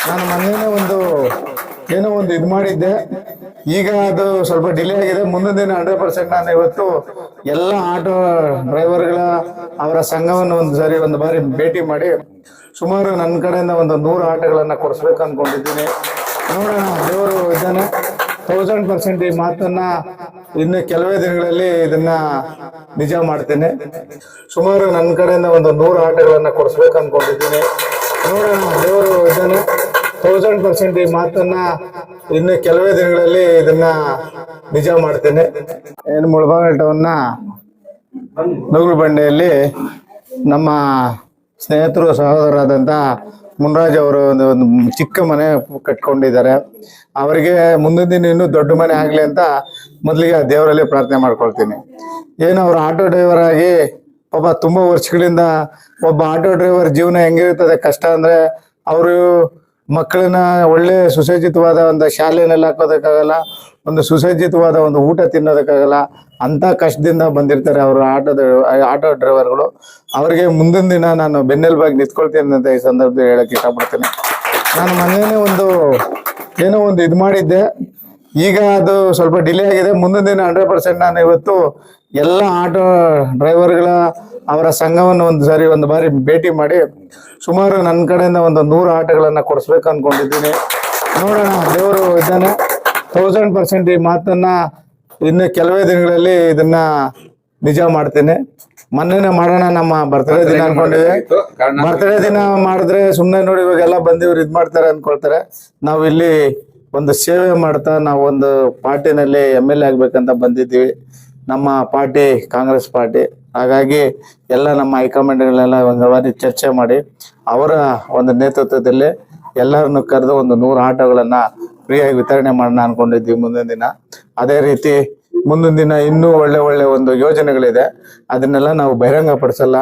ನಾನು ಮೊನ್ನೆ ಏನೋ ಒಂದು ಇದು ಮಾಡಿದ್ದೆ. ಈಗ ಅದು ಸ್ವಲ್ಪ ಡಿಲೇ ಆಗಿದೆ. ಮುಂದಿನ ದಿನ 100% ನಾನು ಇವತ್ತು ಎಲ್ಲ ಆಟೋ ಡ್ರೈವರ್ಗಳ ಅವರ ಸಂಘವನ್ನು ಒಂದು ಬಾರಿ ಭೇಟಿ ಮಾಡಿ ಸುಮಾರು ನನ್ನ ಕಡೆಯಿಂದ 100 ಆಟೋಗಳನ್ನ ಕೊಡಿಸ್ಬೇಕು ಅನ್ಕೊಂಡಿದ್ದೀನಿ. ನೋಡೋಣ, ದೇವರು ಇದ್ದಾನೆ. 1000% ಈ ಮಾತನ್ನ ಇನ್ನು ಕೆಲವೇ ದಿನಗಳಲ್ಲಿ ಇದನ್ನ ನಿಜ ಮಾಡ್ತೇನೆ. ಸುಮಾರು ನನ್ನ ಕಡೆಯಿಂದ 100 ಆಟೋಗಳನ್ನ ಕೊಡಿಸ್ಬೇಕು ಅನ್ಕೊಂಡಿದ್ದೀನಿ. ನೋಡೋಣ, ದೇವರು ಇದ್ದಾನೆ. 1000% ಈ ಮಾತನ್ನ ಇನ್ನು ಕೆಲವೇ ದಿನಗಳಲ್ಲಿ ಇದನ್ನ ನಿಜ ಮಾಡ್ತೇನೆ. ಏನು ಮುಳಬಾಗಿಲನ್ನ ನೂರು ಬಂಡೆಯಲ್ಲಿ ನಮ್ಮ ಸ್ನೇಹಿತರು ಸಹೋದರರಾದಂಥ ಮುನ್ರಾಜ್ ಅವರು ಒಂದು ಚಿಕ್ಕ ಮನೆ ಕಟ್ಕೊಂಡಿದ್ದಾರೆ. ಅವರಿಗೆ ಮುಂದಿನ ದಿನ ಇನ್ನೂ ದೊಡ್ಡ ಮನೆ ಆಗಲಿ ಅಂತ ಮೊದಲಿಗೆ ದೇವರಲ್ಲಿ ಪ್ರಾರ್ಥನೆ ಮಾಡ್ಕೊಳ್ತೀನಿ. ಏನು ಅವರು ಆಟೋ ಡ್ರೈವರ್ ಆಗಿ ಪಾಪ ತುಂಬ ವರ್ಷಗಳಿಂದ ಒಬ್ಬ ಆಟೋ ಡ್ರೈವರ್ ಜೀವನ ಹೆಂಗಿರ್ತದೆ ಕಷ್ಟ ಅಂದರೆ, ಅವರು ಮಕ್ಕಳನ್ನ ಒಳ್ಳೆ ಸುಸಜ್ಜಿತವಾದ ಒಂದು ಶಾಲೆಯಲ್ಲಿ ಹಾಕೋದಕ್ಕಾಗಲ್ಲ, ಒಂದು ಸುಸಜ್ಜಿತವಾದ ಒಂದು ಊಟ ತಿನ್ನೋದಕ್ಕಾಗಲ್ಲ. ಅಂಥ ಕಷ್ಟದಿಂದ ಬಂದಿರ್ತಾರೆ ಅವರು ಆಟೋ ಡ್ರೈವರ್ಗಳು. ಅವರಿಗೆ ಮುಂದಿನ ದಿನ ನಾನು ಬೆನ್ನೆಲುಬಾಗಿ ನಿಂತ್ಕೊಳ್ತೀನಿ ಅಂತ ಈ ಸಂದರ್ಭದಲ್ಲಿ ಹೇಳಕ್ಕೆ ಇಷ್ಟಪಡ್ತೀನಿ. ನಾನು ಮೊನ್ನೆ ಏನೋ ಒಂದು ಇದು ಮಾಡಿದ್ದೆ. ಈಗ ಅದು ಸ್ವಲ್ಪ ಡಿಲೇ ಆಗಿದೆ. ಮುಂದಿನ ದಿನ 100% ನಾನು ಇವತ್ತು ಎಲ್ಲ ಆಟೋ ಡ್ರೈವರ್ಗಳ ಅವರ ಸಂಘವನ್ನು ಒಂದು ಬಾರಿ ಭೇಟಿ ಮಾಡಿ ಸುಮಾರು ನನ್ನ ಕಡೆಯಿಂದ 100 ಆಟೋಗಳನ್ನ ಕೊಡಿಸ್ಬೇಕು ಅನ್ಕೊಂಡಿದ್ದೀನಿ. ನೋಡೋಣ, ದೇವರು ಇದ್ದಾನೆ. 1000% ಈ ಮಾತನ್ನ ಇನ್ನು ಕೆಲವೇ ದಿನಗಳಲ್ಲಿ ಇದನ್ನ ನಿಜ ಮಾಡ್ತೇನೆ. ಮೊನ್ನೆನೇ ಮಾಡೋಣ, ನಮ್ಮ ಬರ್ತ್ಡೇ ದಿನ ಅನ್ಕೊಂಡಿದ್ದೆ. ಬರ್ತ್ಡೇ ದಿನ ಮಾಡಿದ್ರೆ ಸುಮ್ಮನೆ ನೋಡಿ ಇವಾಗೆಲ್ಲ ಬಂದಿವ್ರು ಇದು ಮಾಡ್ತಾರೆ ಅನ್ಕೊಳ್ತಾರೆ. ನಾವು ಇಲ್ಲಿ ಒಂದು ಸೇವೆ ಮಾಡ್ತಾ ನಾವು ಒಂದು ಪಾರ್ಟಿನಲ್ಲಿ MLA ಆಗ್ಬೇಕಂತ ಬಂದಿದ್ದೀವಿ. ನಮ್ಮ ಪಾರ್ಟಿ ಕಾಂಗ್ರೆಸ್ ಪಾರ್ಟಿ. ಹಾಗಾಗಿ ಎಲ್ಲ ನಮ್ಮ ಹೈಕಮಾಂಡ್ಗಳೆಲ್ಲ ಒಂದು ಬಾರಿ ಚರ್ಚೆ ಮಾಡಿ ಅವರ ಒಂದು ನೇತೃತ್ವದಲ್ಲಿ ಎಲ್ಲರನ್ನು ಕರೆದು 100 ಆಟೋಗಳನ್ನ ಫ್ರೀಯಾಗಿ ವಿತರಣೆ ಮಾಡೋಣ ಅನ್ಕೊಂಡಿದ್ದೀವಿ ಮುಂದಿನ ದಿನ. ಅದೇ ರೀತಿ ಮುಂದಿನ ದಿನ ಇನ್ನೂ ಒಳ್ಳೆ ಒಂದು ಯೋಜನೆಗಳಿದೆ, ಅದನ್ನೆಲ್ಲ ನಾವು ಬಹಿರಂಗ ಪಡಿಸಲ್ಲ.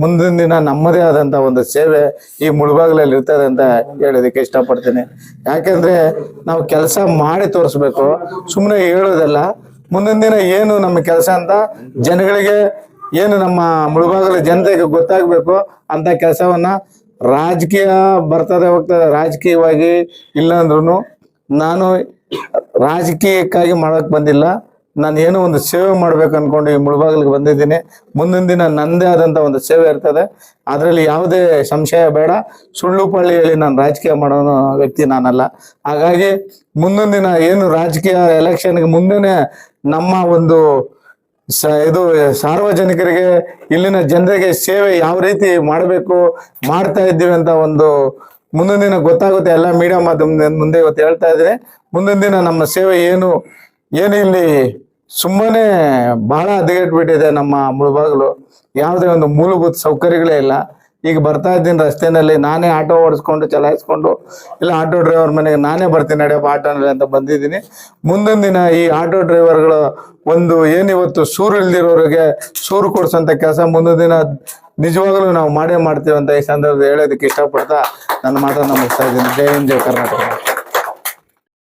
ಮುಂದಿನ ದಿನ ನಮ್ಮದೇ ಆದಂಥ ಒಂದು ಸೇವೆ ಈ ಮುಳಬಾಗಿಲಲ್ಲಿ ಇರ್ತದೆ ಅಂತ ಹೇಳೋದಕ್ಕೆ ಇಷ್ಟಪಡ್ತೀನಿ. ಯಾಕೆಂದ್ರೆ ನಾವು ಕೆಲಸ ಮಾಡಿ ತೋರಿಸ್ಬೇಕು, ಸುಮ್ಮನೆ ಹೇಳೋದಲ್ಲ. ಮುಂದಿನ ದಿನ ಏನು ನಮ್ಮ ಕೆಲಸ ಅಂತ ಜನಗಳಿಗೆ, ಏನು ನಮ್ಮ ಮುಳಬಾಗಿಲ ಜನತೆಗೆ ಗೊತ್ತಾಗಬೇಕು ಅಂತ ಕೆಲಸವನ್ನ ರಾಜಕೀಯ ಬರ್ತದೆ ಹೋಗ್ತದೆ. ರಾಜಕೀಯವಾಗಿ ಇಲ್ಲ ಅಂದ್ರೂ ನಾನು ರಾಜಕೀಯಕ್ಕಾಗಿ ಮಾಡಕ್ ಬಂದಿಲ್ಲ. ನಾನು ಏನೋ ಒಂದು ಸೇವೆ ಮಾಡ್ಬೇಕು ಅನ್ಕೊಂಡು ಈ ಮುಳಬಾಗಿಲಿಗೆ ಬಂದಿದ್ದೀನಿ. ಮುಂದಿನ ದಿನ ನನ್ನದೇ ಆದಂಥ ಒಂದು ಸೇವೆ ಇರ್ತದೆ, ಅದರಲ್ಲಿ ಯಾವುದೇ ಸಂಶಯ ಬೇಡ. ಸುಳ್ಳು ಪಳ್ಳಿಯಲ್ಲಿ ನಾನು ರಾಜಕೀಯ ಮಾಡೋ ವ್ಯಕ್ತಿ ನಾನಲ್ಲ. ಹಾಗಾಗಿ ಮುಂದಿನ ದಿನ ಏನು ರಾಜಕೀಯ ಎಲೆಕ್ಷನ್ಗೆ ಮುಂದೆನೆ ನಮ್ಮ ಒಂದು ಇದು ಸಾರ್ವಜನಿಕರಿಗೆ, ಇಲ್ಲಿನ ಜನರಿಗೆ ಸೇವೆ ಯಾವ ರೀತಿ ಮಾಡಬೇಕು ಮಾಡ್ತಾ ಇದ್ದೀವಿ ಅಂತ ಒಂದು ಮುಂದಿನ ದಿನ ಗೊತ್ತಾಗುತ್ತೆ. ಎಲ್ಲ ಮೀಡಿಯಾ ಮಾಧ್ಯಮದ ಮುಂದೆ ಇವತ್ತು ಹೇಳ್ತಾ ಇದ್ದೀನಿ. ಮುಂದಿನ ದಿನ ನಮ್ಮ ಸೇವೆ ಏನು ಇಲ್ಲಿ ಸುಮ್ಮನೆ ಬಹಳ ಹದಗೆಟ್ಬಿಟ್ಟಿದೆ ನಮ್ಮ ಮುಳಬಾಗಿಲು. ಯಾವುದೇ ಒಂದು ಮೂಲಭೂತ ಸೌಕರ್ಯಗಳೇ ಇಲ್ಲ. ಈಗ ಬರ್ತಾ ಇದ್ದೀನಿ ರಸ್ತೆಯಲ್ಲಿ, ನಾನೇ ಆಟೋ ಓಡಿಸ್ಕೊಂಡು ಚಲಾಯಿಸ್ಕೊಂಡು ಇಲ್ಲ ಆಟೋ ಡ್ರೈವರ್ ಮನೆಗೆ ನಾನೇ ಬರ್ತೀನಿ ನಡೆಯಪ್ಪ ಆಟೋನಲ್ಲಿ ಅಂತ ಬಂದಿದ್ದೀನಿ. ಮುಂದಿನ ದಿನ ಈ ಆಟೋ ಡ್ರೈವರ್ಗಳು ಒಂದು ಏನಿವತ್ತು ಸೂರು ಇಲ್ದಿರೋರಿಗೆ ಸೂರು ಕೊಡಿಸೋಂಥ ಕೆಲಸ ಮುಂದಿನ ದಿನ ನಿಜವಾಗಲೂ ನಾವು ಮಾಡೇ ಮಾಡ್ತೀವಿ ಅಂತ ಈ ಸಂದರ್ಭದಲ್ಲಿ ಹೇಳೋದಕ್ಕೆ ಇಷ್ಟಪಡ್ತಾ ನನ್ನ ಮಾತನ್ನು ಮುಗಿಸ್ತಾ ಇದ್ದೀನಿ. ಜೈ ಹಿಂದ್, ಜೈ ಕರ್ನಾಟಕ.